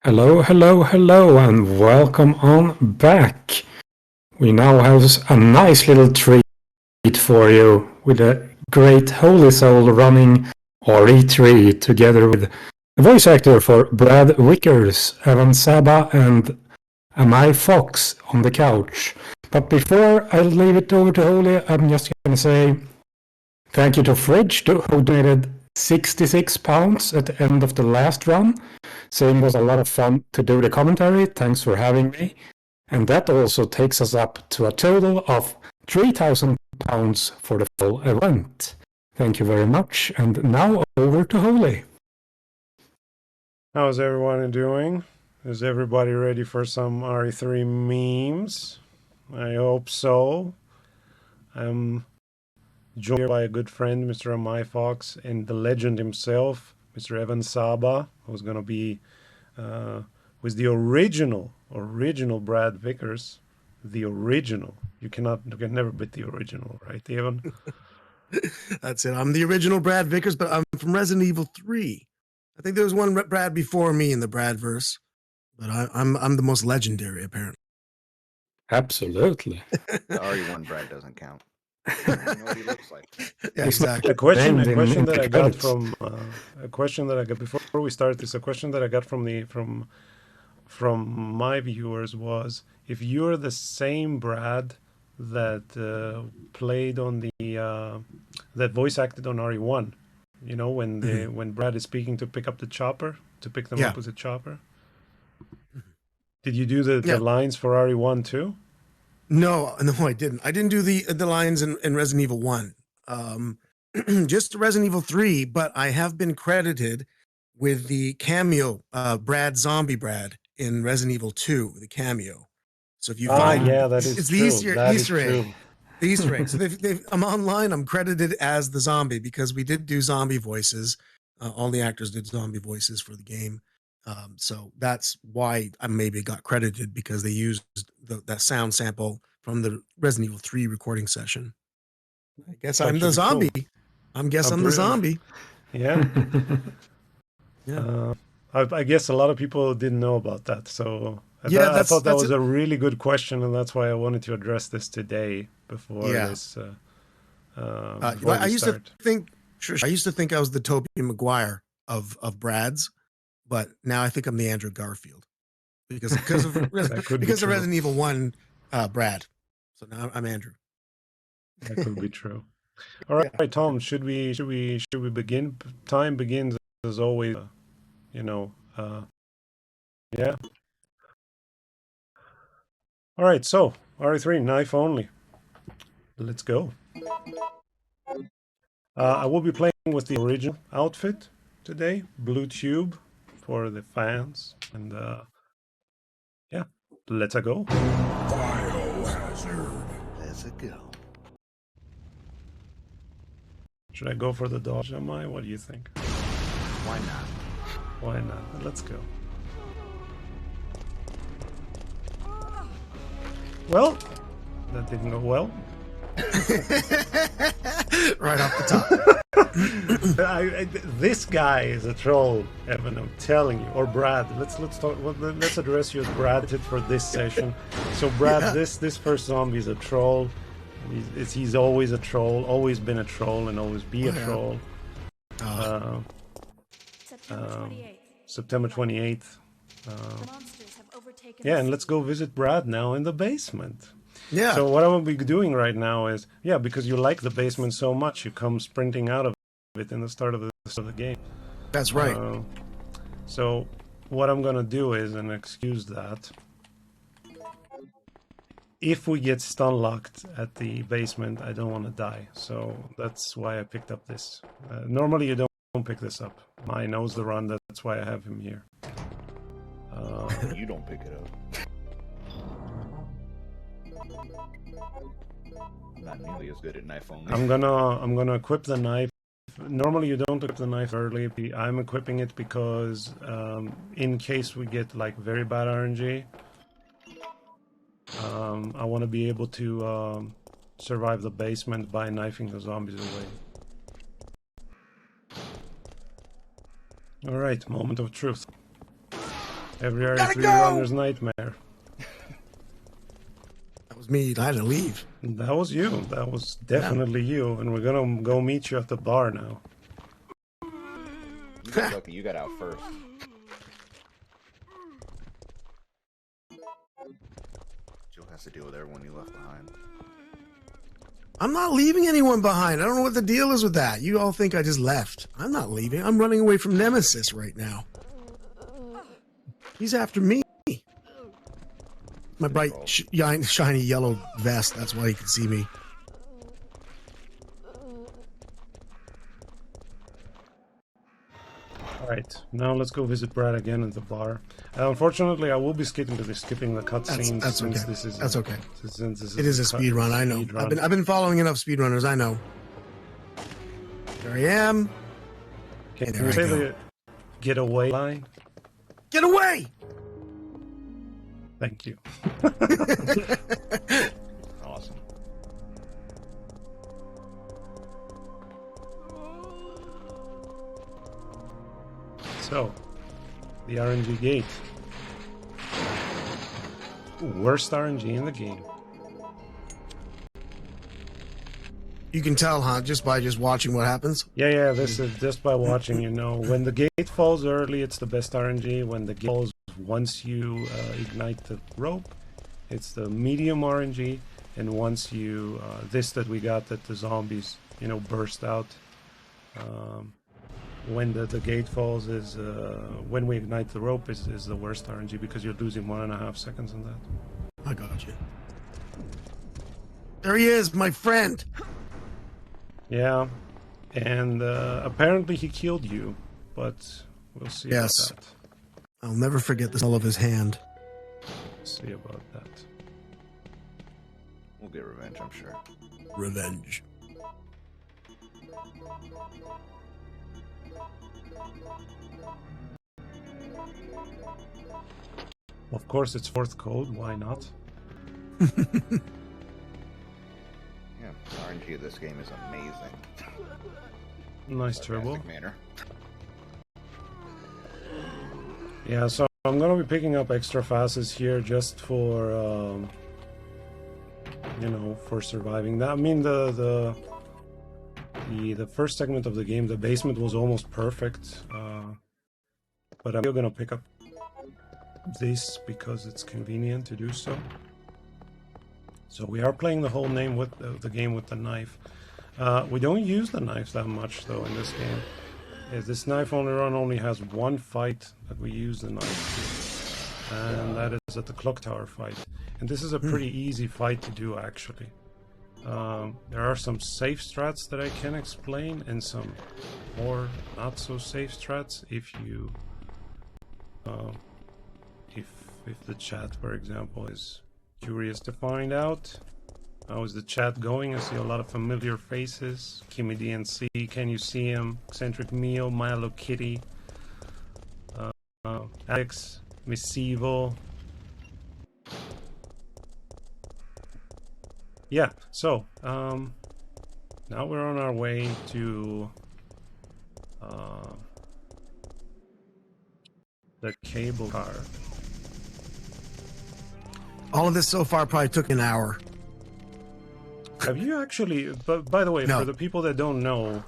Hello, hello, hello, and welcome on back. We now have a nice little treat for you with a great Holysoul running RE3 together with the voice actor for Brad Vickers, Evan Saba, and Amai Fox on the couch. But before I leave it over to Holy, I'm just going to say thank you to Fridge, who donated £66 at the end of the last run, saying it was a lot of fun to do the commentary. Thanks for having me. And that also takes us up to a total of £3,000 for the full event. Thank you very much. And now over to Holy. How's everyone doing? Is everybody ready for some RE3 memes? I hope so. I'm joined by a good friend, Mr. Amai Fox, and the legend himself, Mr. Evan Saba, who's going to be with the original Brad Vickers. The original. You can never beat the original, right, Evan? That's it. I'm the original Brad Vickers, but I'm from Resident Evil 3. I think there was one Brad before me in the Bradverse, but I'm the most legendary, apparently. Absolutely. The RE1 Brad doesn't count. I don't know what he looks like. Yeah, exactly. A question that I got from before we start this, a question that I got from my viewers was, if you're the same Brad that played on the that voice acted on RE1, you know, when Brad is speaking to pick up the chopper, to pick them up with a chopper. Did you do the lines for RE1 too? No, I didn't. I didn't do the lines in Resident Evil 1. Just Resident Evil 3, but I have been credited with the cameo Zombie Brad in Resident Evil 2, the cameo. So if you find that is it's true. the Easter egg. The Easter egg. So I'm online, I'm credited as the zombie because we did do zombie voices. All the actors did zombie voices for the game. So that's why I maybe got credited, because they used that sound sample from the Resident Evil 3 recording session. I guess I'm the zombie. Cool. I'm the zombie. Yeah. I guess a lot of people didn't know about that. So I thought that was a really good question, and that's why I wanted to address this today before this. I used to think I was the Tobey Maguire of Brad's. But now I think I'm the Andrew Garfield because of Resident Evil 1 Brad. So now I'm Andrew. That could be true. All right, Tom, should we begin? Time begins as always, yeah. All right, so RE3 knife only. Let's go. I will be playing with the original outfit today, blue tube, for the fans, and let's go. Biohazard. Let's go. Should I go for the dodge, Amai? What do you think? Why not? Why not? Let's go. Well, that didn't go well. Right off the top. This guy is a troll, Evan. I'm telling you. Or Brad. Let's talk. Let's address you as Brad for this session. So Brad, this first zombie is a troll. He's always a troll. Always been a troll, and always be a troll. September 28th. And let's go visit Brad now in the basement. Yeah. So what I will be doing right now is, because you like the basement so much, you come sprinting out of it in the start of the game. That's right. So what I'm going to do is, and excuse that, if we get stun locked at the basement, I don't want to die. So that's why I picked up this. Normally you don't pick this up. Mai knows the run, that's why I have him here. You don't pick it up. Not nearly as good at knife only. I'm gonna equip the knife. Normally you don't equip the knife early. I'm equipping it because in case we get like very bad RNG, I want to be able to survive the basement by knifing the zombies away. All right, moment of truth. Every RE3 runner's nightmare. That was me. I had to leave. That was you. That was definitely you. And we're gonna go meet you at the bar now. You got lucky. You got out first. Jill has to deal with everyone you left behind. I'm not leaving anyone behind. I don't know what the deal is with that. You all think I just left. I'm not leaving. I'm running away from Nemesis right now. He's after me. My bright, shiny yellow vest. That's why he can see me. Alright, now let's go visit Brad again at the bar. Unfortunately, I will be skipping the cutscenes. That's okay. This is that's okay. Since this It is a speed run. I know. I've been following enough speedrunners. I know. There I am. Can you say the getaway line? Get away! Thank you. Awesome. So, the RNG gate. Ooh, worst RNG in the game. You can tell, huh? Just by watching what happens. Yeah. This is just by watching. You know, when the gate falls early, it's the best RNG. When the gate falls once you ignite the rope, it's the medium RNG. And once you this that we got that the zombies burst out. When the gate falls is when we ignite the rope is the worst RNG because you're losing 1.5 seconds on that. I got you. There he is, my friend. Yeah, and apparently he killed you, but we'll see about that. I'll never forget the smell of his hand. We'll see about that. We'll get revenge, I'm sure. Revenge. Of course, it's fourth code. Why not? Yeah, RNG of this game is amazing. Nice turbo. Manner. Yeah, so I'm gonna be picking up extra fastest here just for for surviving. That I mean the first segment of the game, the basement was almost perfect, but I'm still gonna pick up this because it's convenient to do so. So we are playing the whole game with the knife. We don't use the knife that much though in this game. This knife only has one fight that we use the knife to, and that is at the clock tower fight. And this is a pretty easy fight to do actually. There are some safe strats that I can explain and some more not so safe strats if you if the chat, for example, is curious to find out. How is the chat going? I see a lot of familiar faces. Kimmy DNC, can you see him? Eccentric Mio, Milo Kitty, Alex, Miss Evil. Yeah, so now we're on our way to the cable car. All of this so far probably took an hour. Have you actually, but by the way, No. for the people that don't know,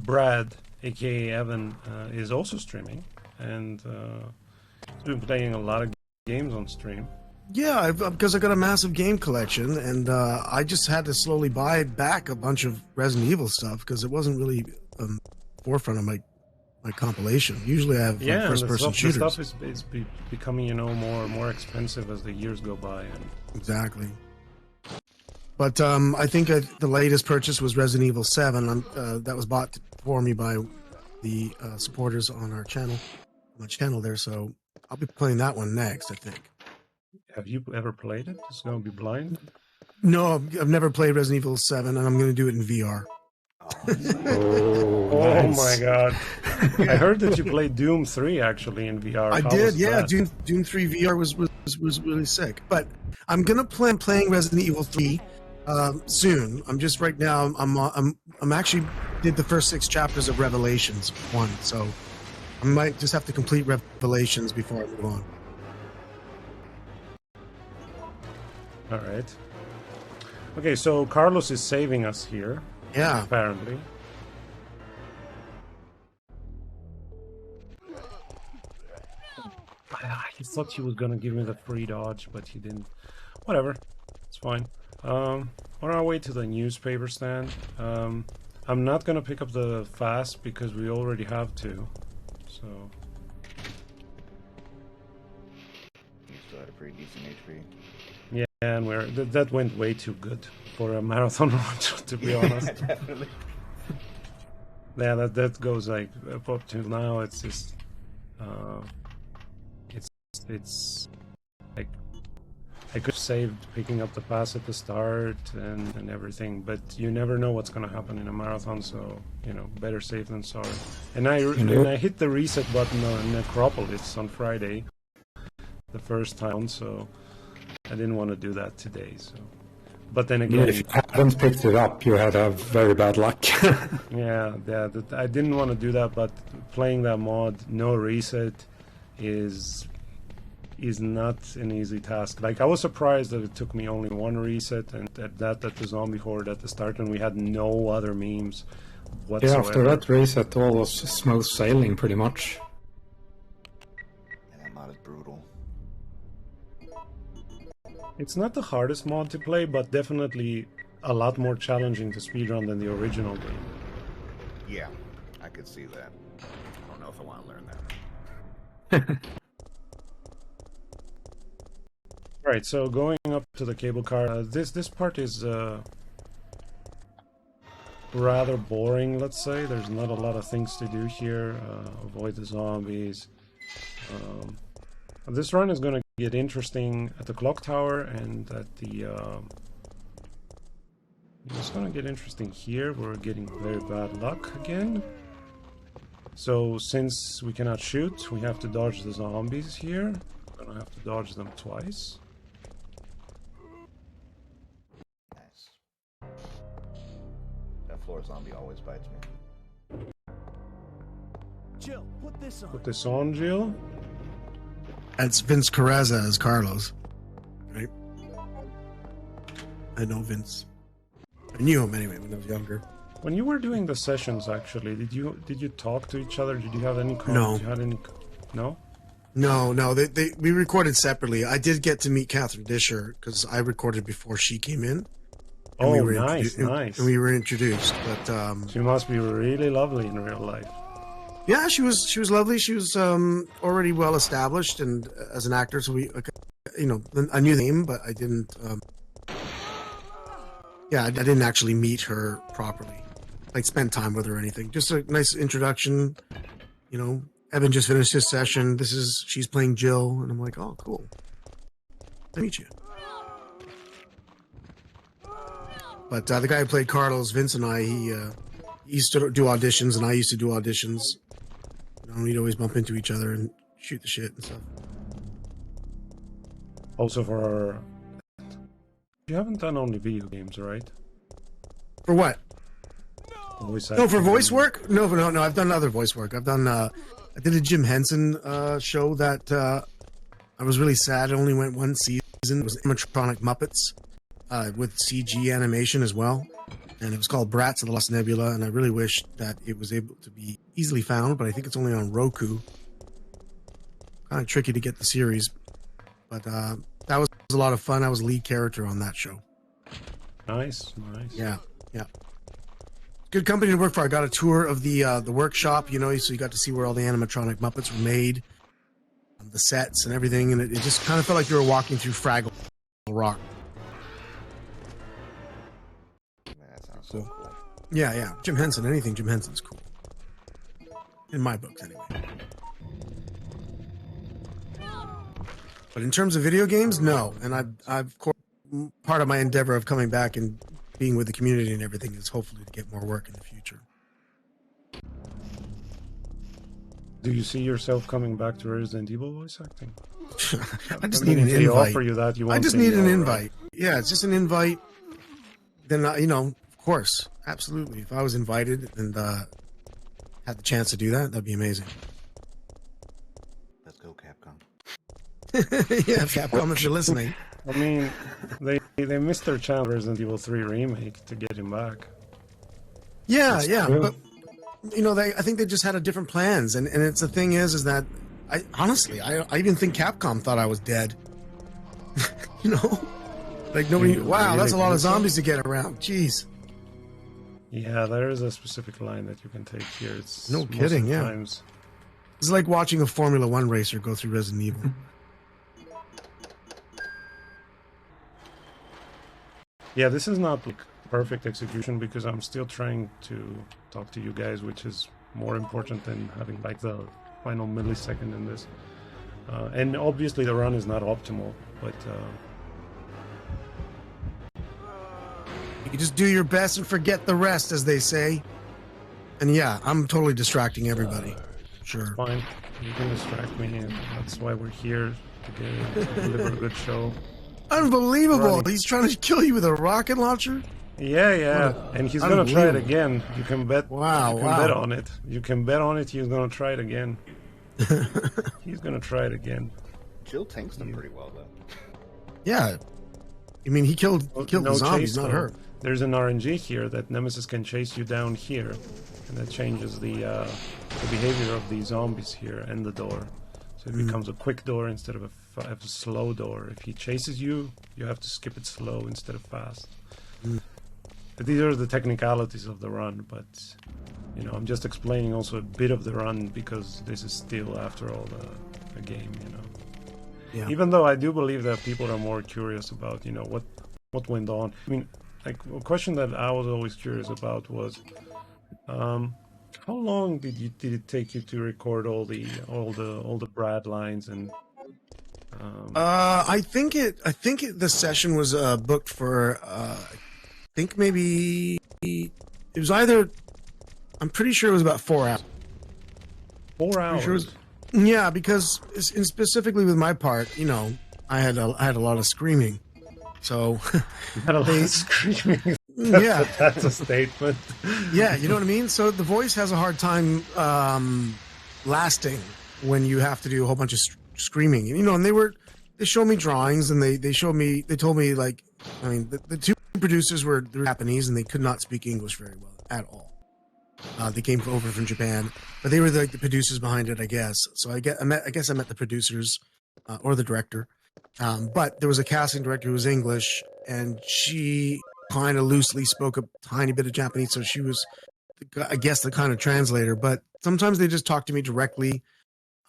Brad, aka Evan, is also streaming, and he's been playing a lot of games on stream. Yeah, because I got a massive game collection, and I just had to slowly buy back a bunch of Resident Evil stuff because it wasn't really forefront of my compilation. Usually I have first-person shooters. The stuff is becoming, more expensive as the years go by. And exactly. But I think the latest purchase was Resident Evil 7. That was bought for me by the supporters on our channel, my channel there. So I'll be playing that one next, I think. Have you ever played it? It's going to be blind? No, I've never played Resident Evil 7, and I'm going to do it in VR. Oh my god. I heard that you played Doom 3 actually in VR. I did, yeah. Doom 3 VR was really sick. But I'm gonna plan playing Resident Evil 3 soon. I'm just right now I'm actually did the first 6 chapters of Revelations 1, so I might just have to complete Revelations before I move on. All right. Okay, so Carlos is saving us here. Yeah. Apparently. I thought he was gonna give me the free dodge, but he didn't. Whatever, it's fine. On our way to the newspaper stand, I'm not gonna pick up the fast because we already have two. So You still had a pretty decent HP. yeah, and that went way too good for a marathon run, to be honest. Definitely. Yeah, that goes like up to now. It's just it's like I could have saved picking up the pass at the start and everything, but you never know what's gonna happen in a marathon. So better safe than sorry. And I hit the reset button on Necropolis on Friday, the first time, so I didn't want to do that today. So, but then again, if you hadn't picked it up, you had a very bad luck. yeah, I didn't want to do that, but playing that mod, no reset, is not an easy task. Like, I was surprised that it took me only one reset, and at the zombie horde at the start, and we had no other memes whatsoever. Yeah, after that reset, all was smooth sailing pretty much. And that mod is brutal. It's not the hardest mod to play, but definitely a lot more challenging to speedrun than the original game. Yeah, I could see that. I don't know if I want to learn that. Right, so going up to the cable car, this part is rather boring, let's say. There's not a lot of things to do here. Avoid the zombies. This run is going to get interesting at the clock tower and at the... it's going to get interesting here. We're getting very bad luck again. So since we cannot shoot, we have to dodge the zombies here. We're going to have to dodge them twice. Nice. That floor zombie always bites me. Jill, put this on. Put this on, Jill. That's Vince Carrazza as Carlos, right? I know Vince. I knew him anyway when I was younger. When you were doing the sessions, actually, did you talk to each other? Did you have any? No. No. No. We recorded separately. I did get to meet Catherine Disher because I recorded before she came in. Oh, we were nice. And we were introduced, but she must be really lovely in real life. yeah, she was lovely. She was already well established and as an actor, so I knew the name, but I didn't. I didn't actually meet her properly, like spend time with her or anything. Just a nice introduction. Evan just finished his session. She's playing Jill, and I'm like, oh, cool. Nice to meet you. But the guy who played Carlos, Vince, and I, he used to do auditions, and I used to do auditions. We'd always bump into each other and shoot the shit and stuff. Also for... You haven't done only video games, right? For what? Voice No, for acting. voice work? No. I've done other voice work. I've done. I did a Jim Henson show that I was really sad. It only went one season. It was animatronic Muppets with CG animation as well, and it was called Brats of the Lost Nebula. And I really wish that it was able to be easily found, but I think it's only on Roku. Kind of tricky to get the series, but that was a lot of fun. I was lead character on that show. Nice. Yeah. Good company to work for. I got a tour of the workshop, so you got to see where all the animatronic Muppets were made, the sets and everything, and it just kind of felt like you were walking through Fraggle Rock. Man, that sounds so cool. Yeah. Jim Henson, anything Jim Henson's cool. In my books, anyway. But in terms of video games, no. And I've of course, part of my endeavor of coming back and being with the community and everything is hopefully to get more work in the future. Do you see yourself coming back to Resident Evil voice acting? I just need an if they invite. offer you that, you won't I just say need no, an right? invite. Yeah, it's just an invite. Then, of course, absolutely. If I was invited and had the chance to do that, that'd be amazing. Let's go, Capcom. Yeah, Capcom, if you're listening. I mean, they they missed their chance Resident Evil 3 remake to get him back. Yeah, That's yeah, true. but you know, I think they just had a different plans, and it's the thing is that I honestly I even think Capcom thought I was dead. You know, like nobody. Wow, really that's a lot of think so? zombies to get around. Jeez. Yeah, there is a specific line that you can take here. It's No most of kidding, the yeah. times. It's like watching a Formula One racer go through Resident Evil. Yeah, this is not like perfect execution because I'm still trying to talk to you guys, which is more important than having like the final millisecond in this. And obviously the run is not optimal, but You just do your best and forget the rest, as they say. And yeah, I'm totally distracting everybody. Sure. fine. You can distract me, and that's why we're here to deliver a good show. Unbelievable! Running. He's trying to kill you with a rocket launcher. Yeah, and he's gonna try it unbelievable. again. You can bet. Wow, you can wow. bet on it. You can bet on it. He's gonna try it again. He's gonna try it again. Jill tanks them pretty well, though. Yeah, I mean he killed No the zombies, chase, not though. her. There's an RNG here that Nemesis can chase you down here, and that changes the behavior of the zombies here and the door. So it becomes a quick door instead of a slow door. If he chases you, you have to skip it slow instead of fast. But these are the technicalities of the run, but you know, I'm just explaining also a bit of the run because this is still, after all, a game, you know. Yeah. Even though I do believe that people are more curious about, you know, what went on. I mean, like a question that I was always curious about was, how long did it take you to record all the Brad lines and? I think the session was booked for I think maybe it was either. I'm pretty sure it was about 4 hours. 4 hours. Sure it was, yeah, because specifically with my part, you know, I had a lot of screaming, so Not a lot of screaming. yeah, That's a statement. yeah, you know what I mean. So the voice has a hard time lasting when you have to do a whole bunch of screaming. You know, and they showed me drawings, and they told me like, I mean, the two producers were Japanese, and they could not speak English very well at all. They came over from Japan, but they were like the producers behind it, I guess. So I guess I met the producers or the director. But there was a casting director who was English, and she kind of loosely spoke a tiny bit of Japanese, so she was, I guess, the kind of translator. But sometimes they just talk to me directly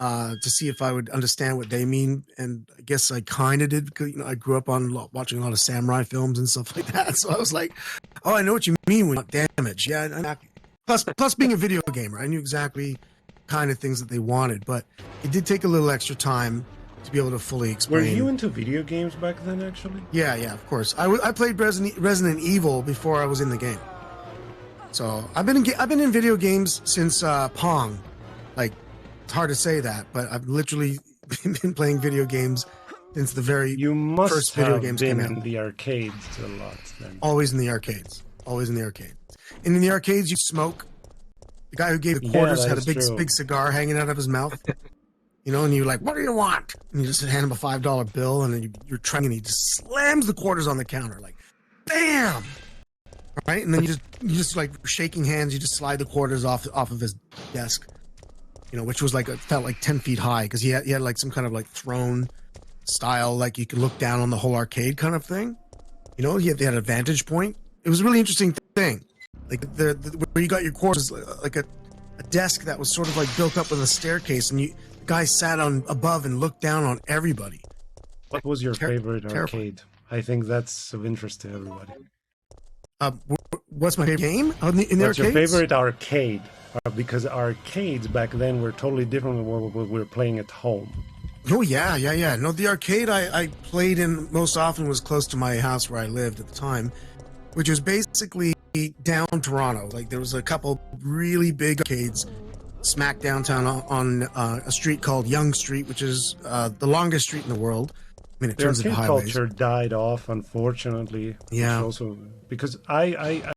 to see if I would understand what they mean, and I guess I kind of did because, you know, I grew up on watching a lot of samurai films and stuff like that. So I was like, "Oh, I know what you mean with damage." Yeah, and plus being a video gamer, I knew exactly kind of things that they wanted, but it did take a little extra time to be able to fully explain. Were you into video games back then, actually? Yeah, of course. I played Resident Evil before I was in the game. So I've been in video games since Pong. Like, it's hard to say that, but I've literally been playing video games since the very You must first have video games been came out. in the arcades a lot then. Always in the arcades. Always in the arcades. And in the arcades, you smoke. The guy who gave the quarters that had a is true. big cigar hanging out of his mouth. You know, and you're like, "What do you want?" And you just hand him a $5 bill, and then you're trying, and he just slams the quarters on the counter, like, bam! Right? And then you just like shaking hands, you just slide the quarters off of his desk. You know, which was like, it felt like 10 feet high, because he had like some kind of like throne style, like you could look down on the whole arcade kind of thing. You know, they had a vantage point. It was a really interesting thing. Like the where you got your quarters, like a desk that was sort of like built up with a staircase, and the guy sat on above and looked down on everybody. What was your favorite terrible. arcade? I think that's of interest to everybody. What's my favorite game in the What's your arcades? favorite arcade? Because arcades back then were totally different than what we were playing at home. Oh yeah. No, the arcade I played in most often was close to my house where I lived at the time, which was basically down Toronto. Like there was a couple really big arcades smack downtown on a street called Yonge Street, which is the longest street in the world. I mean, in The terms of arcade highways. culture died off, unfortunately. Yeah. Which also because I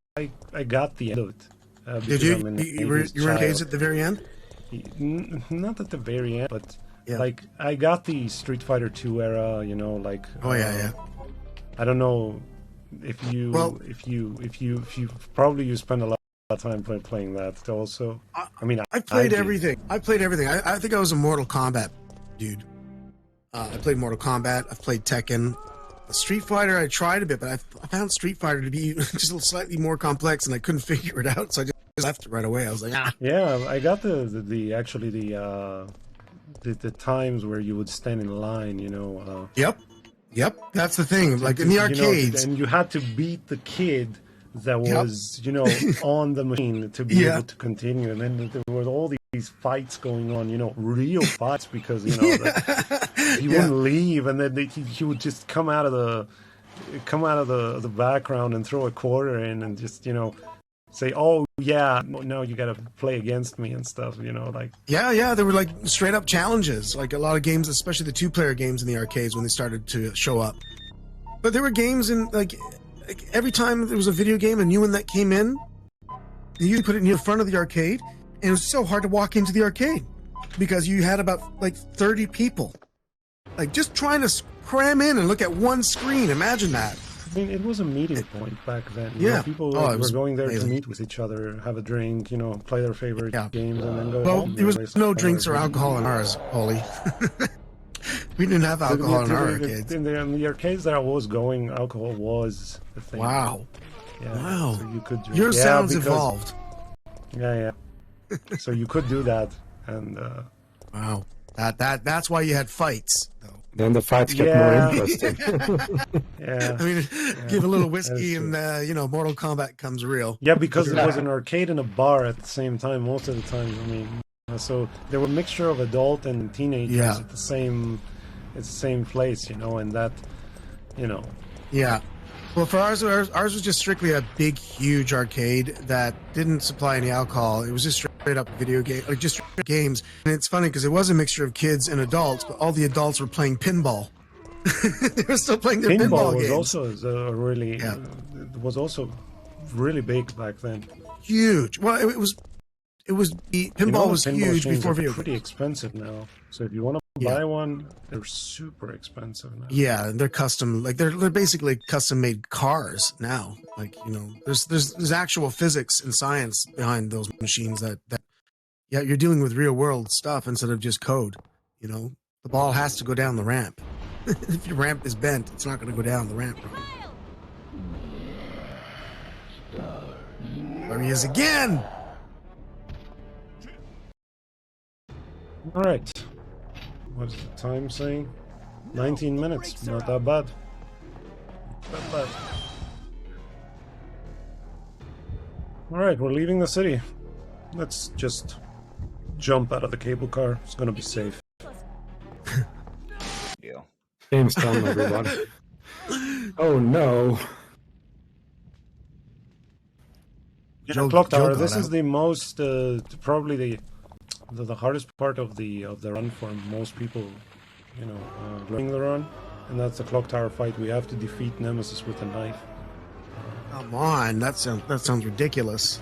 got the end of it. Did because you? I'm an You were 80s in arcades child. at the very end? Not at the very end, but Yeah. like I got the Street Fighter 2 era. You know, like Oh yeah. I don't know if you probably you spend a lot of time playing that also. I mean, I played did. everything. I played everything. I think I was a Mortal Kombat dude. I played Mortal Kombat. I've played Tekken. Street Fighter, I tried a bit, but I found Street Fighter to be just slightly more complex, and I couldn't figure it out, so I just left it right away. I was like, ah. Yeah, I got the times where you would stand in line, you know. Yep. That's the thing. Like in the arcades, and you had to beat the kid that was, you know, on the machine to be able to continue, and then there was all these fights going on, you know, real fights, because you know he wouldn't leave, and then he would just come out of the background and throw a quarter in, and just, you know, say, oh yeah, no, you gotta play against me and stuff, you know, like there were like straight up challenges, like a lot of games, especially the 2-player games in the arcades when they started to show up. But there were games in like every time there was a video game, a new one that came in, you put it near the front of the arcade, and it was so hard to walk into the arcade because you had about like 30 people, like just trying to cram in and look at one screen. Imagine that. I mean, it was a meeting point back then. You know, people were going there to meet with each other, have a drink, you know, play their favorite games, and then go home. Well, there was no drinks or alcohol in ours, Holy. We didn't have alcohol in our arcades. In the arcades that I was going, alcohol was the thing. Wow. Yeah. Wow. So you could drink. Your sounds evolved. Yeah. So you could do that, and wow. That's why you had fights, though. Then the fights get more interesting. I mean, give a little whiskey and, you know, Mortal Kombat comes real. Yeah, because there was an arcade and a bar at the same time most of the time. I mean, so there were a mixture of adult and teenagers at the same place, you know, and that, you know. Yeah. Well, for ours was just strictly a big, huge arcade that didn't supply any alcohol. It was just straight up video game, like just games. And it's funny because it was a mixture of kids and adults, but all the adults were playing pinball. They were still playing their pinball was games. Also really, it was also really big back then. Huge. Well, it was pinball was huge before video games. Pretty expensive now. So if you want to buy one, they're super expensive now. Yeah, and they're custom, like they're basically custom made cars now. Like, you know, there's actual physics and science behind those machines that you're dealing with real world stuff instead of just code. You know, the ball has to go down the ramp. If your ramp is bent, it's not going to go down the ramp. There he is again. All right. What's the time saying? 19 minutes. Not that bad. Not bad. All right, we're leaving the city. Let's just jump out of the cable car. It's gonna be safe. Yeah. Game's done, everyone. Oh no. Clock tower. This is the most probably the hardest part of the run for most people, you know, doing the run, and that's the clock tower fight. We have to defeat Nemesis with a knife. Come on, that sounds ridiculous.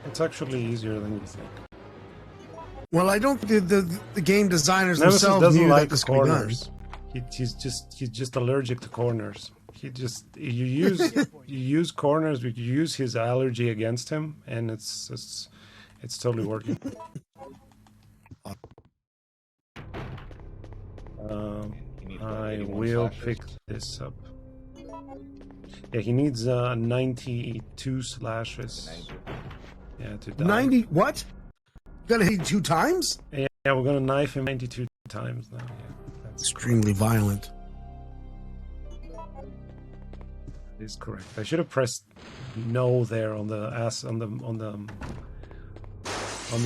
It's actually easier than you think. Well, I don't think the game designers Nemesis themselves doesn't knew like that this corners. He's just allergic to corners. You use corners, but you use his allergy against him, and it's totally working. I will pick this up. Yeah, he needs 92 slashes. Yeah, to die. 90 what? You gotta hit 2 times? Yeah, we're gonna knife him 92 times now. Yeah, that's extremely violent. That is correct. I should have pressed no there on the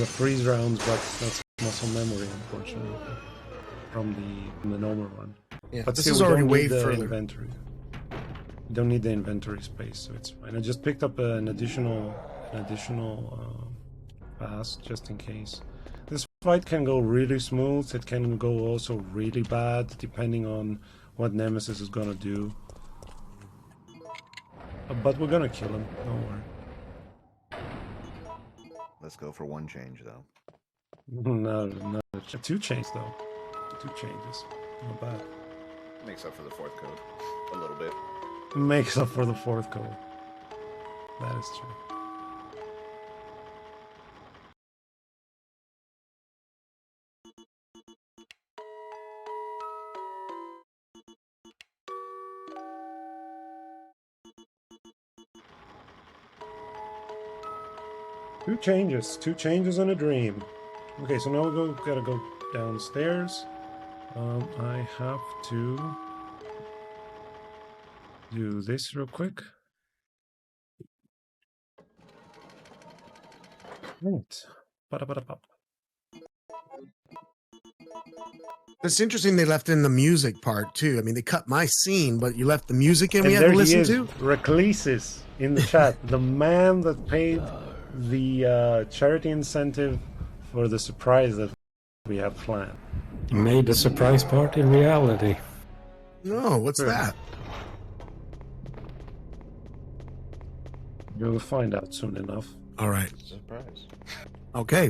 freeze rounds, but that's muscle memory, unfortunately, from the normal one. Yeah, but this still, is already way further. Inventory. We don't need the inventory space, so it's fine. I just picked up an additional pass just in case. This fight can go really smooth. It can go also really bad, depending on what Nemesis is gonna do. But we're gonna kill him. Don't worry. Let's go for 1 change, though. No, 2 changes though. 2 changes. Not bad. Makes up for the fourth code a little bit. Makes up for the fourth code. That is true. Two changes and a dream. Okay, so now gotta go downstairs. I have to do this real quick. Right. Ba-da-ba-da-ba. It's interesting they left in the music part too. I mean, they cut my scene, but you left the music in we had there to listen he is, to. Reclesis in the chat, the man that paid the charity incentive for the surprise that we have planned. Made the surprise part in reality. No, what's that? You'll find out soon enough. All right. Surprise. Okay.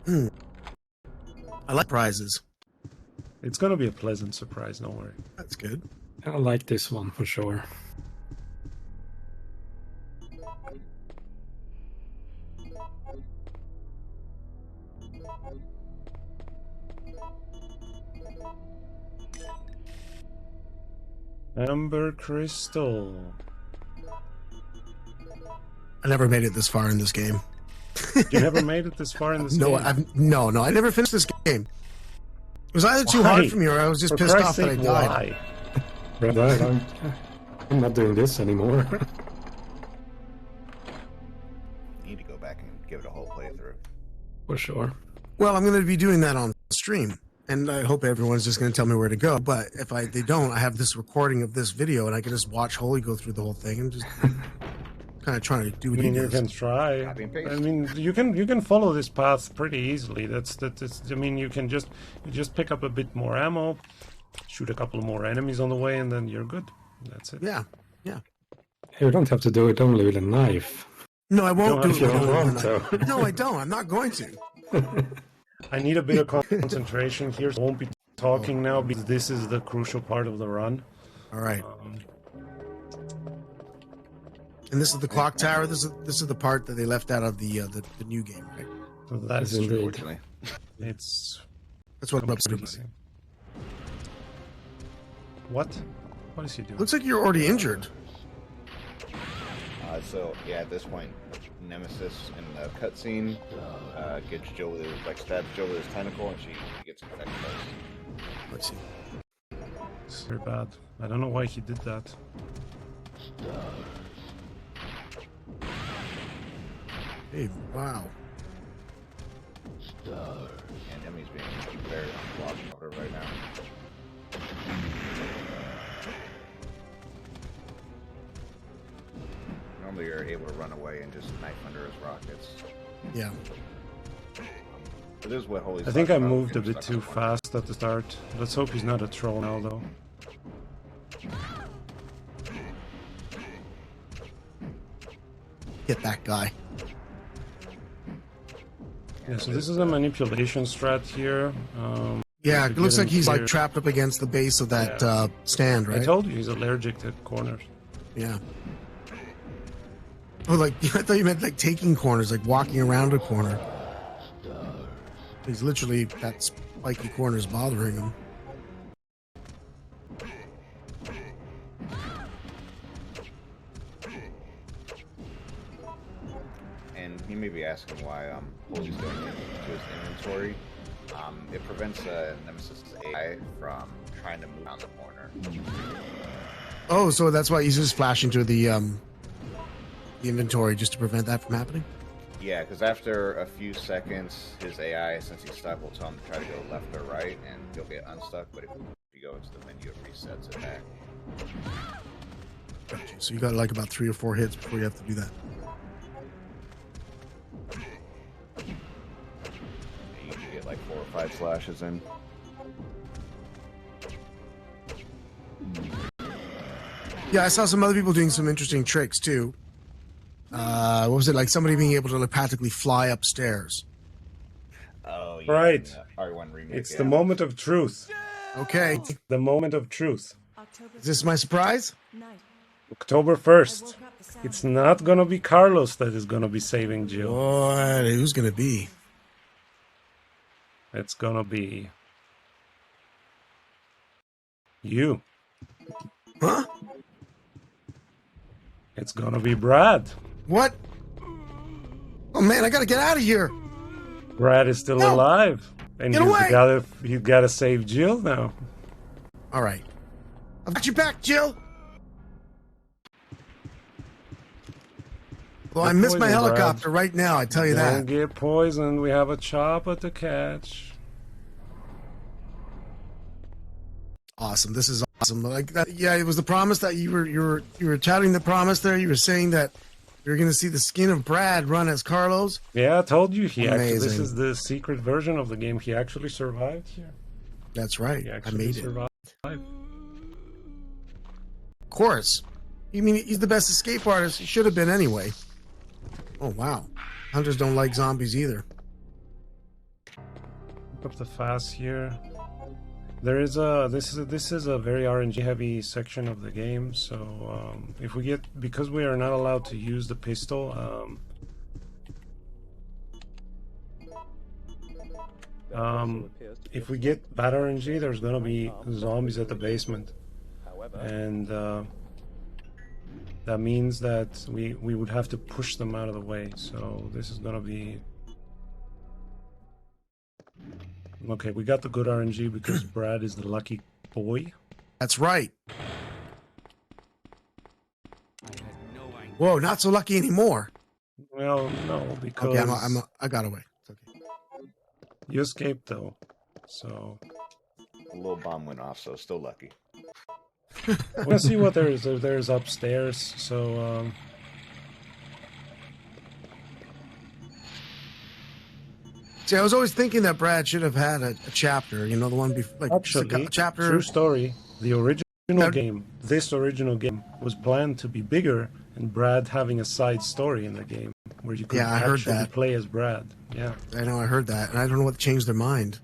I like prizes. It's gonna be a pleasant surprise, don't worry. That's good. I like this one for sure. Amber Crystal. I never made it this far in this game. You never made it this far in this game? No, I never finished this game. It was either too hard for me or I was just pissed off that I died. Why? I'm not doing this anymore. You need to go back and give it a whole playthrough. For sure. Well, I'm going to be doing that on stream, and I hope everyone's just going to tell me where to go. But if they don't, I have this recording of this video, and I can just watch Holy go through the whole thing and just kind of trying to do what he you does. can try. Copy and paste. I mean, you can follow this path pretty easily. That's. I mean, you can just pick up a bit more ammo, shoot a couple more enemies on the way, and then you're good. That's it. Yeah. You don't have to do it only with a knife. No, I won't do If you it. don't want to. No, I don't. I'm not going to. I need a bit of concentration here. So I won't be talking now because this is the crucial part of the run. All right. And this is the clock tower. This is the part that they left out of the new game, right? So that is Indeed. true. Unfortunately. It's That's what ups everybody. amazing. What? What is he doing? Looks like you're already injured. So yeah, at this point, Nemesis in the cutscene gets Joe stabs Joe with his tentacle, and she gets infected. Let's see. It's very bad. I don't know why he did that. Hey, wow. And Emmy's being very unblocked right now. Normally you're able to run away and just knife under his rockets. Yeah. But this is what Holy. I think I moved a bit too fast at the start. Let's hope he's not a troll now, though. Get that guy. Yeah, so this is a manipulation strat here. Yeah, it looks like he's here. like trapped up against the base of that stand, right? I told you he's allergic to corners. Yeah. Oh, like I thought you meant like taking corners, like walking around a corner. He's literally that spiky corner's bothering him. And he may be asking why Holy's going into his inventory. It prevents Nemesis' AI from trying to move around the corner. Oh, so that's why he's just flashing to the inventory just to prevent that from happening? Yeah, because after a few seconds, his AI, since he's stuck, will tell him to try to go left or right, and he'll get unstuck. But if you go into the menu, it resets it back. Gotcha. So you got like about 3 or 4 hits before you have to do that. You can get like 4 or 5 slashes in. Yeah, I saw some other people doing some interesting tricks too. What was it, like somebody being able to telepathically fly upstairs? Oh, yeah. Right. R1 remake. It's the moment of truth. Okay. The moment of truth. Is this my surprise? October 1st. It's not gonna be Carlos that is gonna be saving Jill. What? Who's gonna be? It's gonna be you. Huh? It's gonna be Brad. What? Oh man, I gotta get out of here. Brad is still alive, and Get away! you gotta save Jill now. All right. I've got your back, Jill. Well, I missed my poison, helicopter right now, I tell you Don't that. get poisoned. We have a chopper to catch. Awesome. This is awesome. Like that, yeah, it was the promise that you were touting the promise there. You were saying that you're going to see the skin of Brad run as Carlos. Yeah, I told you this Amazing. is the secret version of the game. He actually survived here. That's right. He I actually made it. survived. Of course. You mean he's the best escape artist? He should have been anyway. Oh wow. Hunters don't like zombies either. Look up the fast here. There is a this is a very RNG heavy section of the game. So if we get, because we are not allowed to use the pistol, if we get bad RNG, there's gonna be zombies at the basement, and that means that we would have to push them out of the way. So this is gonna be okay. We got the good RNG because Brad is the lucky boy. That's right. Whoa, not so lucky anymore. Well, no, because Okay, I got away. It's okay. you escaped though, so A little bomb went off, so still lucky. we'll see what there's upstairs. So See, I was always thinking that Brad should have had a chapter. You know, the one before, like actually, a chapter. true story. The original game, this original game, was planned to be bigger, and Brad having a side story in the game where you could I heard actually that. play as Brad. Yeah, I know, I heard that, and I don't know what changed their mind.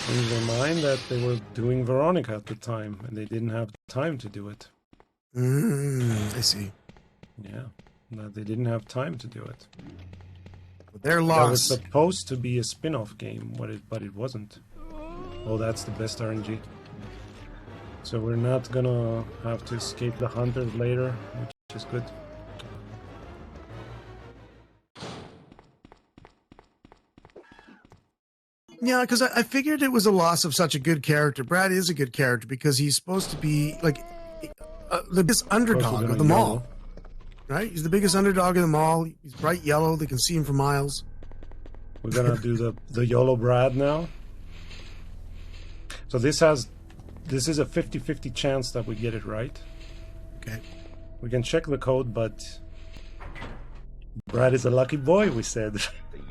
in their mind that they were doing Veronica at the time, and they didn't have time to do it. I see. Yeah, that they didn't have time to do it. But they're That was lost. supposed to be a spin-off game, but it wasn't. Oh, that's the best RNG. So we're not gonna have to escape the hunters later, which is good. Yeah, because I figured it was a loss of such a good character. Brad is a good character because he's supposed to be like the biggest underdog of them all, right? He's the biggest underdog of them all. He's bright yellow; they can see him for miles. We're gonna do the YOLO Brad now. So this is a 50-50 chance that we get it right. Okay. We can check the code, but Brad is a lucky boy, we said.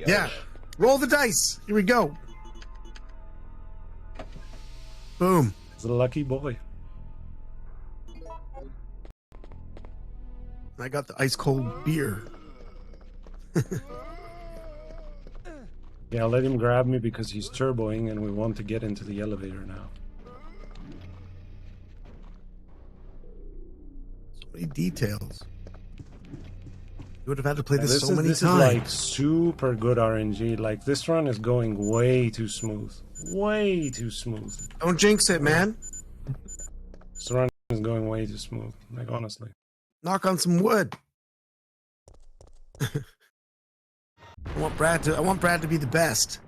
Yeah. Roll the dice. Here we go. Boom. He's a lucky boy. I got the ice cold beer. Yeah, let him grab me because he's turboing and we want to get into the elevator now. So many details. You would have had to play Yeah, this so many this times. is like super good RNG. Like this run is going way too smooth. Way too smooth. Don't jinx it, man. This run is going way too smooth. Like honestly. Knock on some wood. I want Brad to be the best.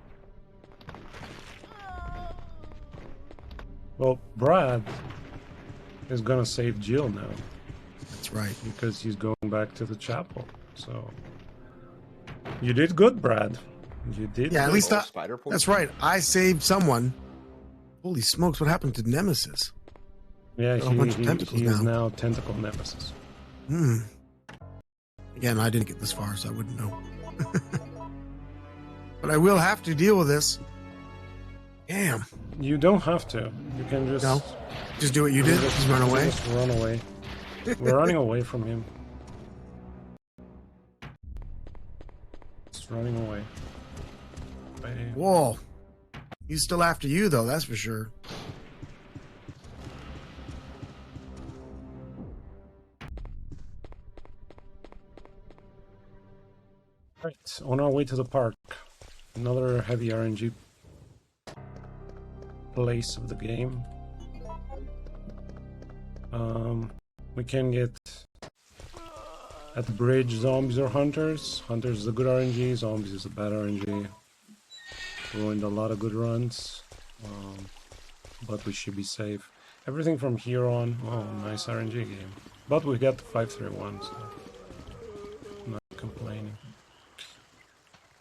Well, Brad is gonna save Jill now That's right. because he's going back to the chapel. So you did good, Brad. You did. Yeah, at good. least I, Spider pool? that's right. I saved someone. Holy smokes! What happened to Nemesis? Yeah, got a bunch of tentacles he is now. now Tentacle Nemesis. Again, I didn't get this far, so I wouldn't know. But I will have to deal with this. Damn. You don't have to. You can just No. Just do what you did. Just run away. Just run away. We're running away from him. Just running away. Whoa. He's still after you, though. That's for sure. Right, on our way to the park. Another heavy RNG place of the game. We can get at the bridge zombies or hunters. Hunters is a good RNG, zombies is a bad RNG. Ruined a lot of good runs, but we should be safe. Everything from here on, oh, nice RNG game. But we got the 5-3-1, so I'm not complaining.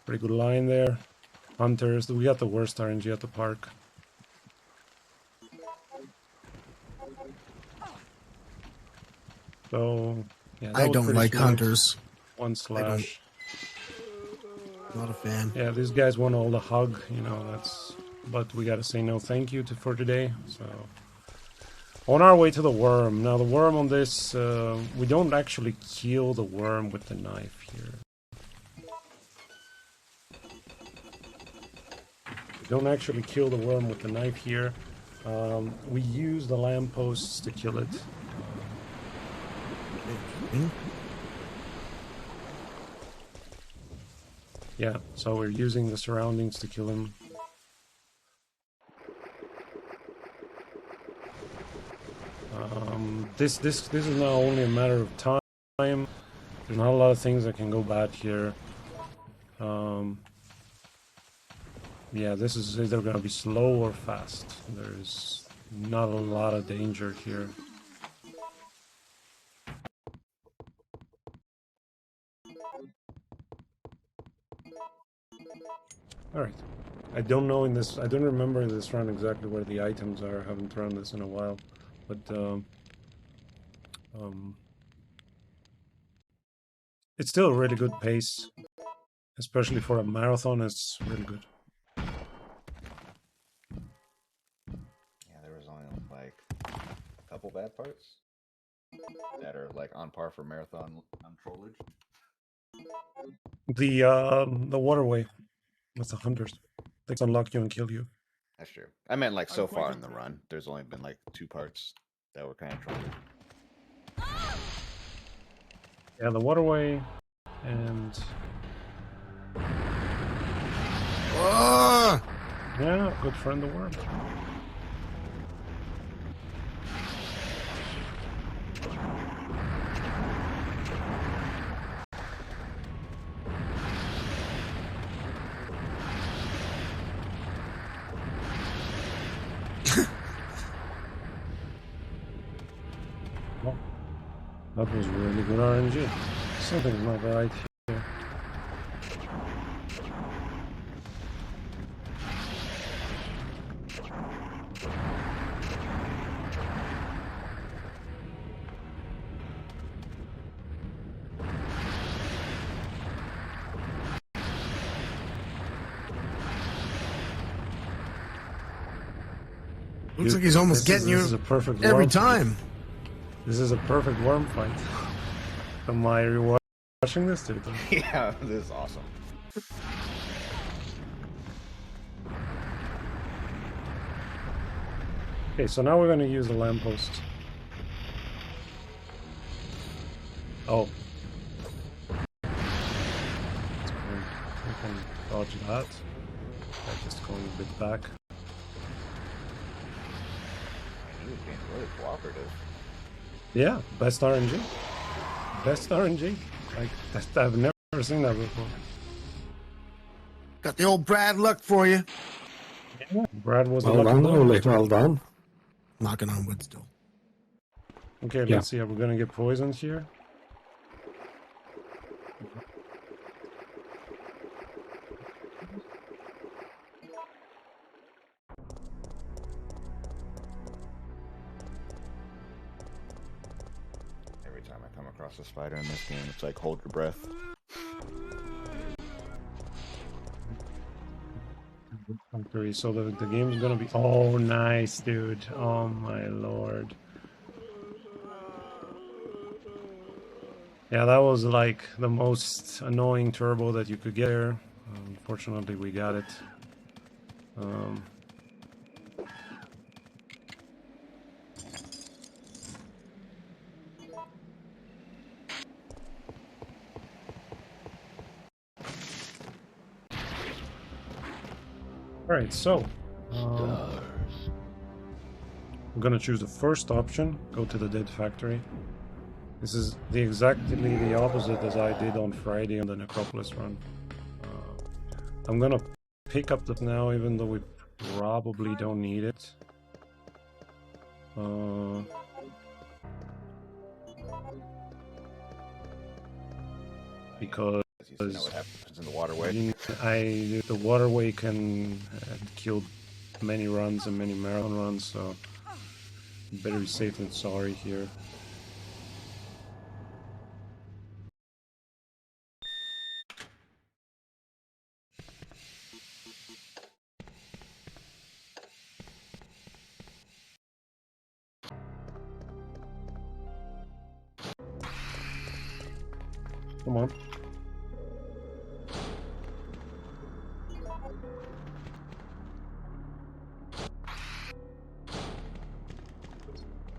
Pretty good line there. Hunters, we got the worst RNG at the park. So, yeah, I don't like hunters. One slash. Not a fan. Yeah, these guys want all the hug, you know, that's... But we gotta say no thank you for today, so... On our way to the worm. Now, the worm on this, we don't actually kill the worm with the knife here. We don't actually kill the worm with the knife here. We use the lampposts to kill it. Yeah, so we're using the surroundings to kill him. This is now only a matter of time. There's not a lot of things that can go bad here. Yeah, this is either gonna be slow or fast. There's not a lot of danger here. Alright. I don't know in this... I don't remember in this run exactly where the items are. I haven't run this in a while. But, it's still a really good pace. Especially for a marathon, it's really good. Yeah, there was only like a couple bad parts that are like on par for marathon untrollage. The waterway with the hunters. They unlock you and kill you. That's true. I meant like so far in the run, there's only been like 2 parts that were kind of trolled. Yeah, the waterway and... Yeah, good friend the worm. Well, that was really good RNG. Something's not right here. Looks like he's almost getting you every time. This is a perfect worm fight. Am I rewatching this, dude? Yeah, this is awesome. Okay, so now we're going to use the lamppost. Oh. We can dodge that. By just going a bit back. He was being really cooperative. Yeah, best RNG. Best RNG. Like, I've never seen that before. Got the old Brad luck for you. Yeah, Brad was well done, Oli. Well done. Knocking on wood still. Okay, let's see. Are we gonna get poisoned here? Every time I come across a spider in this game, it's like hold your breath. So the game's gonna be... Oh, nice, dude. Oh, my lord. Yeah, that was like the most annoying turbo that you could get there. Unfortunately, we got it. Alright, so I'm gonna choose the first option, go to the Dead Factory. This is exactly the opposite as I did on Friday on the Necropolis run. I'm gonna pick up the now, even though we probably don't need it. Because You know what happens in the waterway. the waterway can kill many runs and many marathon runs, so better be safe than sorry here. Come on.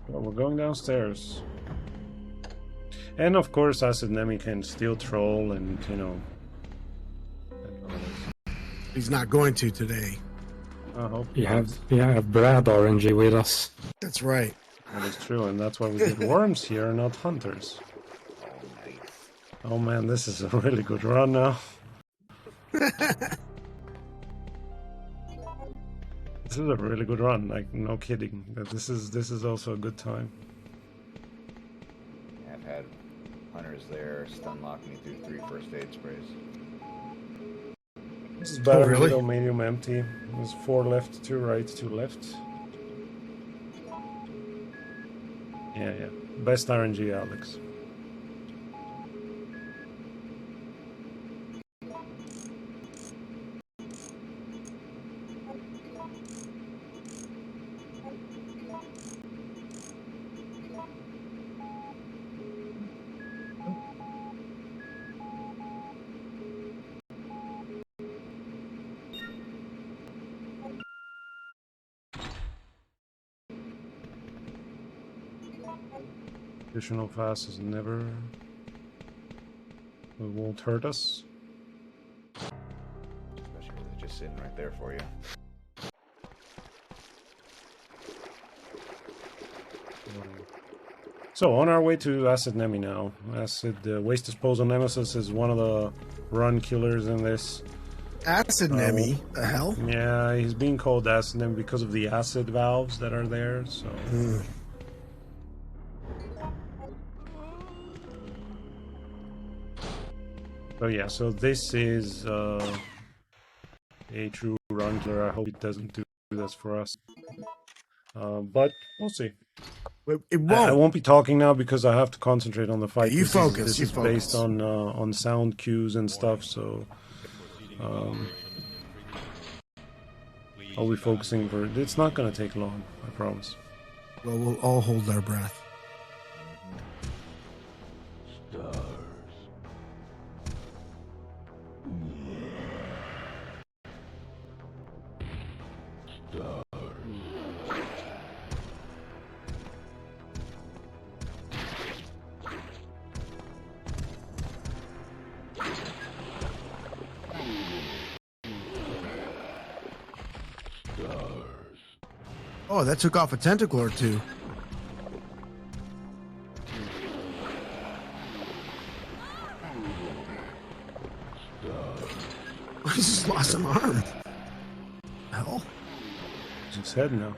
Well, we're going downstairs. And of course, Acid Nemi can still troll and, you know... He's not going to today. I hope We have Brad RNG with us. That's right. that is true, and that's why we get worms here, not hunters. Oh man, this is a really good run now. This is a really good run, like no kidding. This is also a good time. I've had hunters there stun lock me through 3 first aid sprays. This is better. really? Middle, medium, empty. There's 4 left, 2 right, 2 left. Yeah. Best RNG, Alex. Additional fast is never... It won't hurt us. Especially with it just sitting right there for you. So, on our way to Acid Nemi now. Acid Waste Disposal Nemesis is one of the run killers in this. Acid Nemi, the hell? Yeah, he's being called Acid Nemi because of the acid valves that are there, so... So yeah, so this is a true run killer. I hope it doesn't do this for us. But we'll see. It won't. I won't be talking now because I have to concentrate on the fight. You focus. This is based on sound cues and stuff, so I'll be focusing for it. It's not going to take long, I promise. Well, we'll all hold our breath. Oh, that took off a tentacle or two. I just lost an arm. Hell? It's his head now.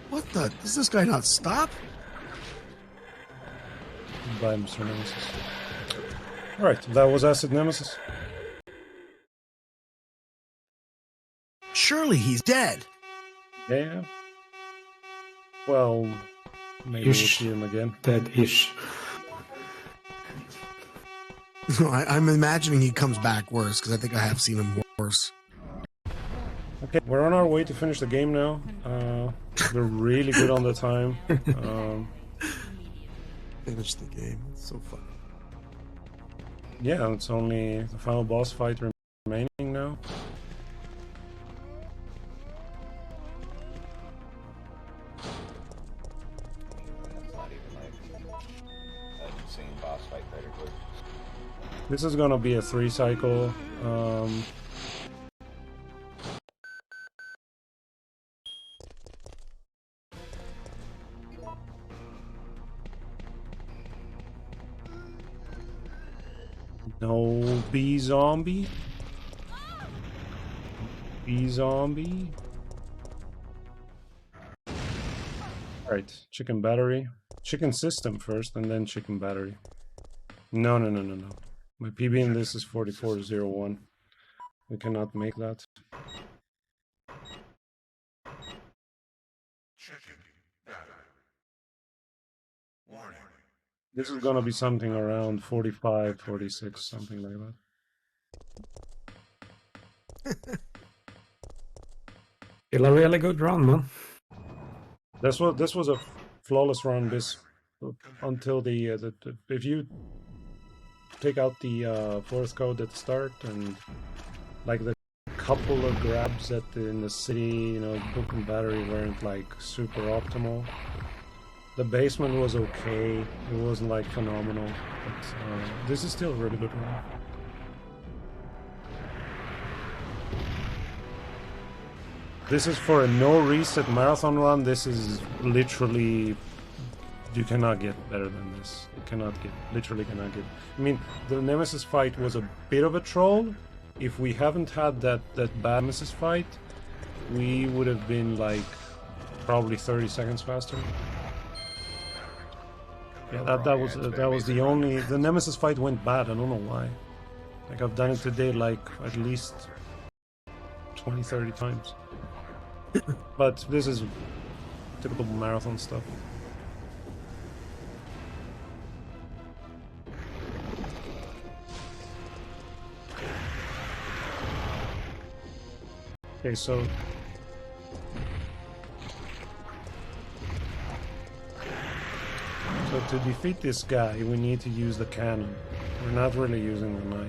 What the? Does this guy not stop? Bye, Mr. Nemesis. Alright, that was Acid Nemesis. Surely he's dead. Yeah. Well, maybe we'll see him again. Dead-ish. I'm imagining he comes back worse, because I think I have seen him worse. Okay, we're on our way to finish the game now. We're really good on the time. Finish the game. It's so fun. Yeah, it's only the final boss fight remaining now. It's not even like an insane boss fight technically. This is gonna be a 3 cycle. No bee zombie. Bee zombie. Alright, chicken battery. Chicken system first and then chicken battery. No. My PB in this is 4401. We cannot make that. Chicken battery. Warning. This is gonna be something around 45, 46, something like that. Still a really good run, man. This was a flawless run. This until the if you take out the fourth code at the start and like the couple of grabs in the city, you know, book and battery weren't like super optimal. The basement was okay. It wasn't like phenomenal, but this is still a really good run. This is for a no reset marathon run. This is literally, you cannot get better than this. You cannot get, literally cannot get. I mean, the Nemesis fight was a bit of a troll. If we haven't had that bad Nemesis fight, we would have been like probably 30 seconds faster. Yeah, that was the only. The Nemesis fight went bad. I don't know why. Like I've done it today like at least 20-30 times. But this is typical marathon stuff. Okay, so to defeat this guy, we need to use the cannon. We're not really using the knife.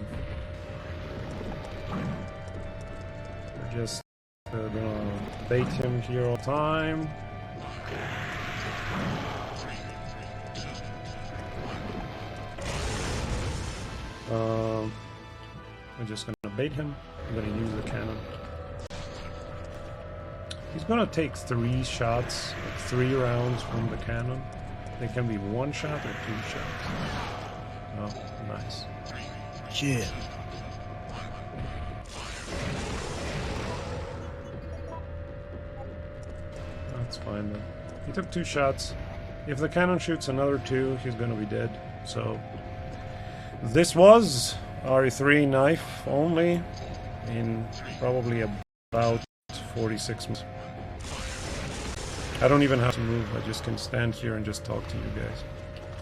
We're just gonna bait him here all the time. We're just gonna bait him. I'm gonna use the cannon. He's gonna take 3 shots, like 3 rounds from the cannon. They can be 1 shot or 2 shots. Oh, nice. Shit. That's fine then. He took 2 shots. If the cannon shoots another 2, he's gonna be dead. So this was RE3 knife only in probably about 46 minutes. I don't even have to move, I just can stand here and just talk to you guys.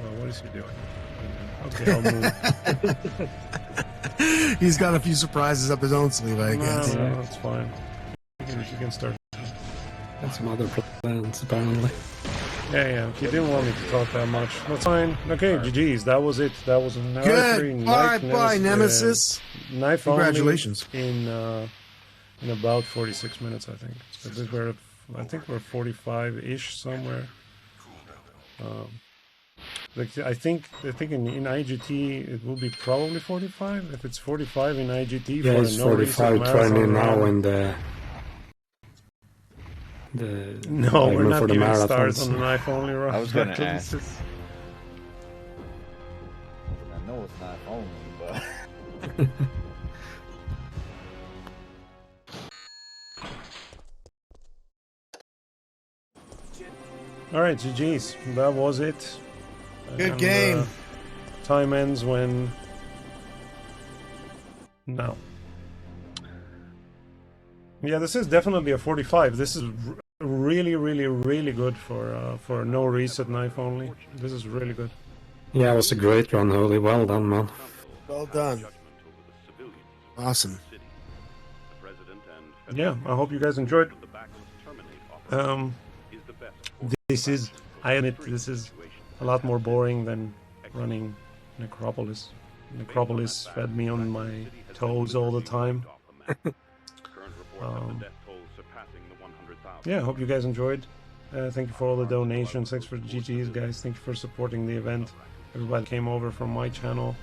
Well, what is he doing? Okay, I'll move. He's got a few surprises up his own sleeve, I guess. No, that's fine. You can start. That's some other plans, apparently. Yeah, he didn't want me to talk that much. That's fine. Okay, GG's. That was it. That was an hour Good. 3 All right, bye, Nemesis. Knife Congratulations. in about 46 minutes, I think. So I think we're 45-ish somewhere. I think in IGT it will be probably 45. If it's 45 in IGT, Yeah, for it's a 45 training now in the no, we're not for the giving stars marathons. on the knife only run. I was gonna ask. I know it's not only, but all right, GG's. That was it. Good game. Time ends when. No. Yeah, this is definitely a 45. This is really, really, really good for a no reset knife only. This is really good. Yeah, it was a great run, Holy. Well done, man. Well done. Awesome. Yeah, I hope you guys enjoyed. This is, I admit, this is a lot more boring than running Necropolis. Necropolis fed me on my toes all the time. Yeah, I hope you guys enjoyed. Thank you for all the donations. Thanks for the GGs, guys. Thank you for supporting the event. Everybody came over from my channel,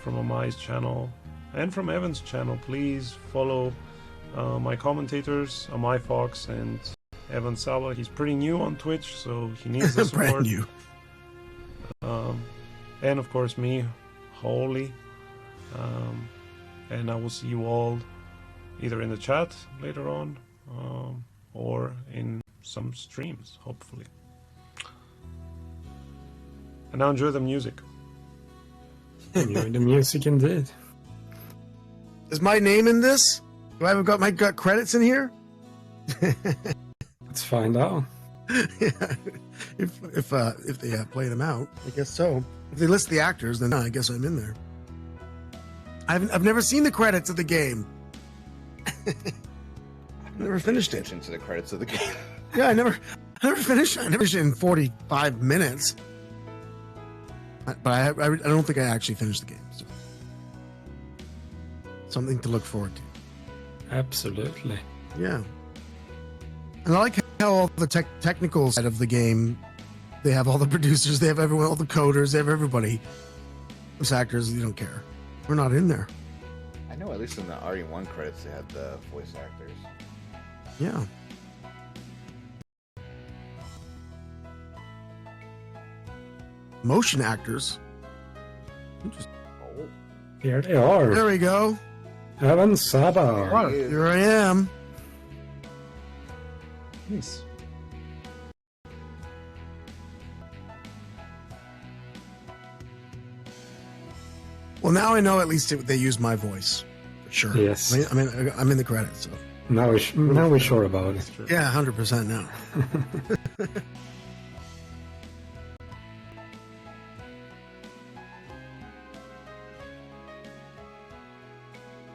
from Amai's channel, and from Evan's channel. Please follow my commentators, Amai Fox and Evan Saba. He's pretty new on Twitch, so he needs the support. Brand new. And of course me, Holy. And I will see you all either in the chat later on or in some streams, hopefully. And now enjoy the music. Enjoy the music indeed. Is my name in this? Do I have got my credits in here? Let's find out. Yeah. If they play them out, I guess so. If they list the actors, then I guess I'm in there. I've never seen the credits of the game. I've never finished it. Into the credits of the game. Yeah, I never finished. I never finished it in 45 minutes. But I don't think I actually finished the game. So. Something to look forward to. Absolutely. Yeah. And I like how all the technical side of the game, they have all the producers, they have everyone, all the coders, they have everybody. Those actors, you don't care. We're not in there. I know at least in the RE1 credits they had the voice actors. Yeah. Motion actors. Interesting. Oh, Here they are. There we go. Evan Saba. Oh, here I am. Nice. Well, now I know at least they use my voice. For sure. Yes. I'm in the credits, so. Now we're sure about it. Yeah, 100% now.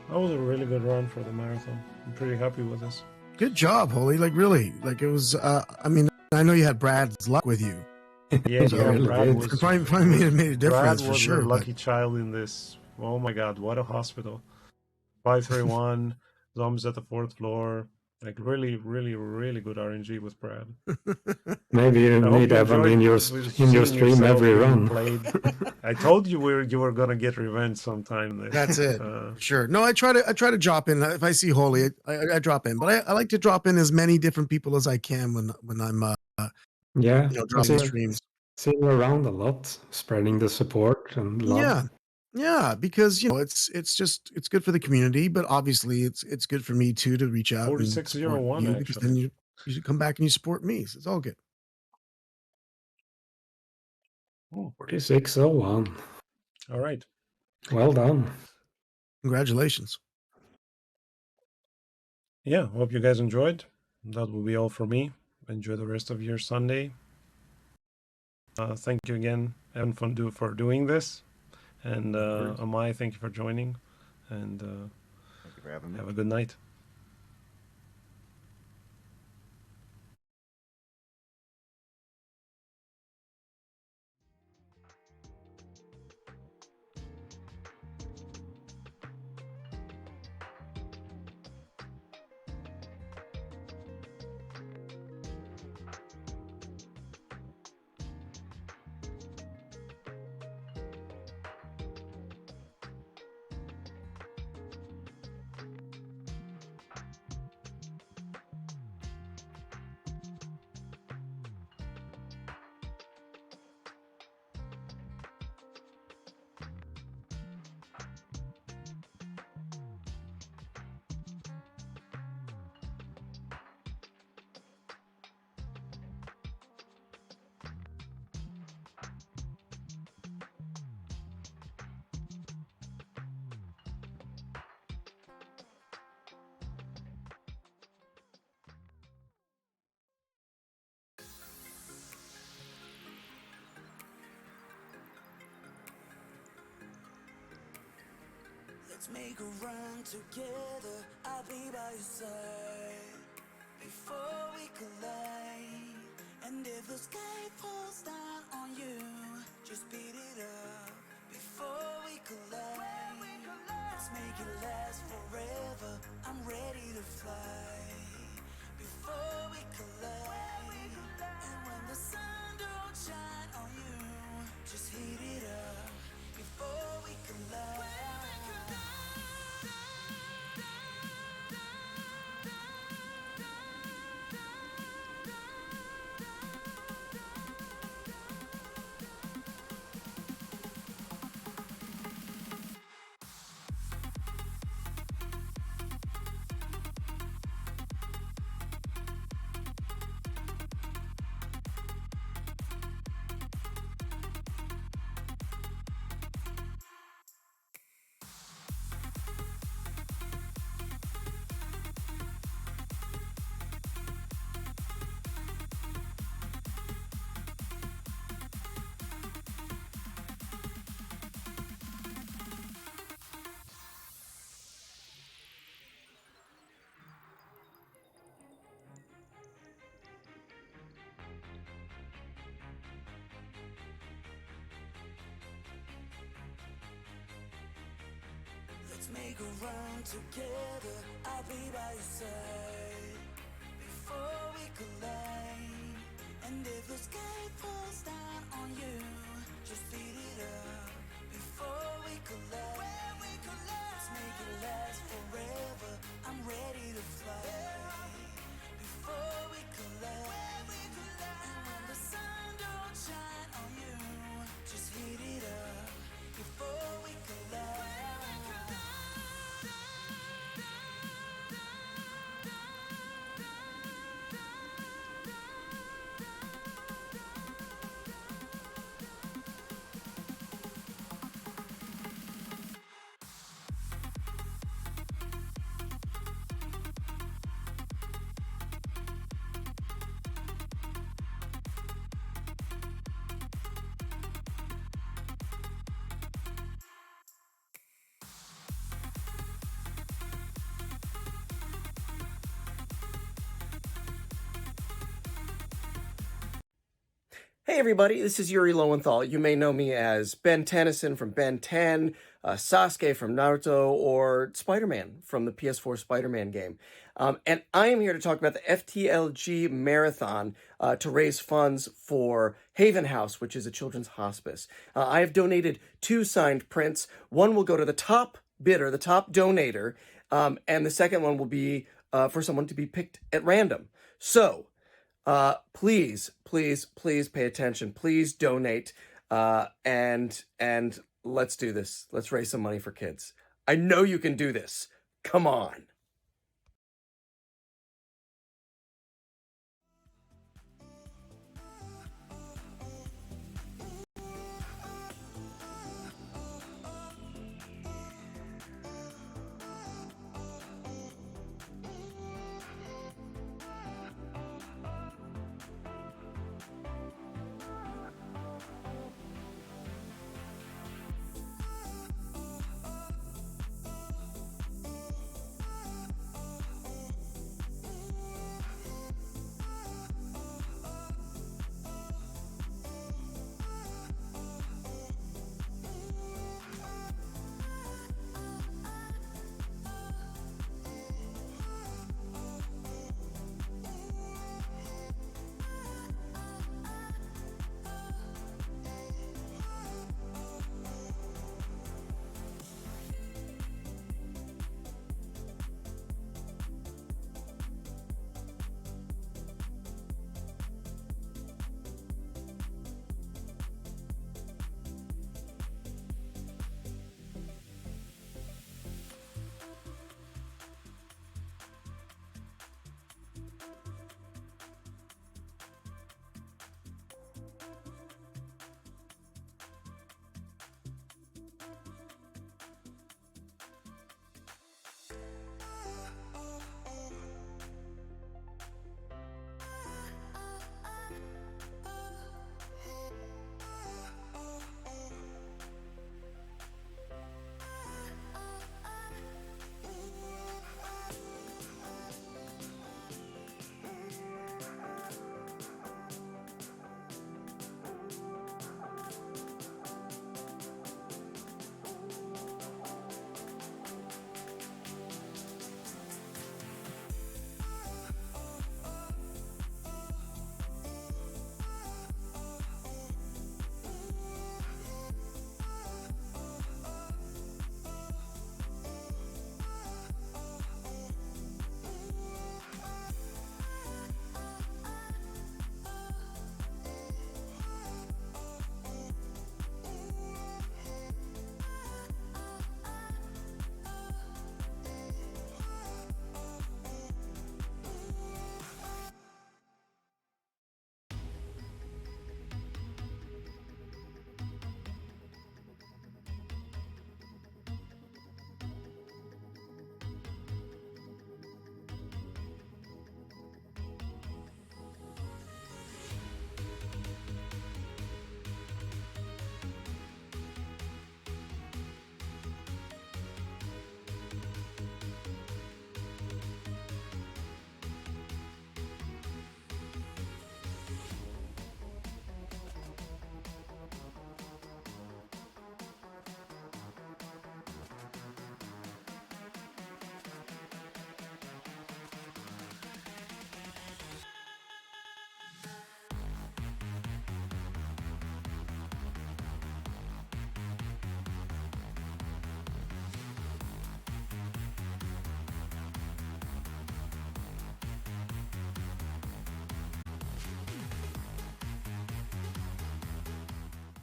That was a really good run for the marathon. I'm pretty happy with this. Good job, Holy. Like, really. Like, it was, I mean, I know you had Brad's luck with you. Yeah, So, yeah, Brad it was, probably made a difference Brad for was sure. a but- lucky child in this. Oh my god, what a hospital. 531, zombies at the 4th floor. Like, really, really, really good RNG with Brad. Maybe you I hope need you Evan enjoyed in your seeing stream yourself every being run. Played. I told you you were gonna get revenge sometime. That's it. Sure. No, I try to drop in. If I see Holy, I drop in. But I like to drop in as many different people as I can when I'm Yeah. dropping streams. See you around a lot, spreading the support and love. Yeah, because it's good for the community, but obviously it's good for me too to reach out. 4601 you, because then you should come back and you support me. So it's all good. 4601. All right. Well done. Congratulations. Yeah, hope you guys enjoyed. That will be all for me. Enjoy the rest of your Sunday. Thank you again, Evan, for doing this. And Amai, thank you for joining. And thank you for having me. have a good night. Let's make a run together, I'll be by your side before we collide. And if the sky falls down on you, just beat it up before we collide. Let's make it last forever, I'm ready to fly before we collide. And when the sun don't shine on you, just heat it up before we collide. Let's make a run together, I'll be by your side. Before we collide, and if the sky falls down on you, just beat it up. Before we collide, let's make it last forever. I'm ready to fly. Before we collide, and when the sun don't shine on you, just heat it up. Before we collide. Hey everybody, this is Yuri Lowenthal. You may know me as Ben Tennyson from Ben 10, Sasuke from Naruto, or Spider-Man from the PS4 Spider-Man game. And I am here to talk about the FTLG Marathon to raise funds for Haven House, which is a children's hospice. I have donated 2 signed prints. One will go to the top bidder, the top donator, and the second one will be for someone to be picked at random. So, please pay attention. Please donate, and let's do this. Let's raise some money for kids. I know you can do this. Come on.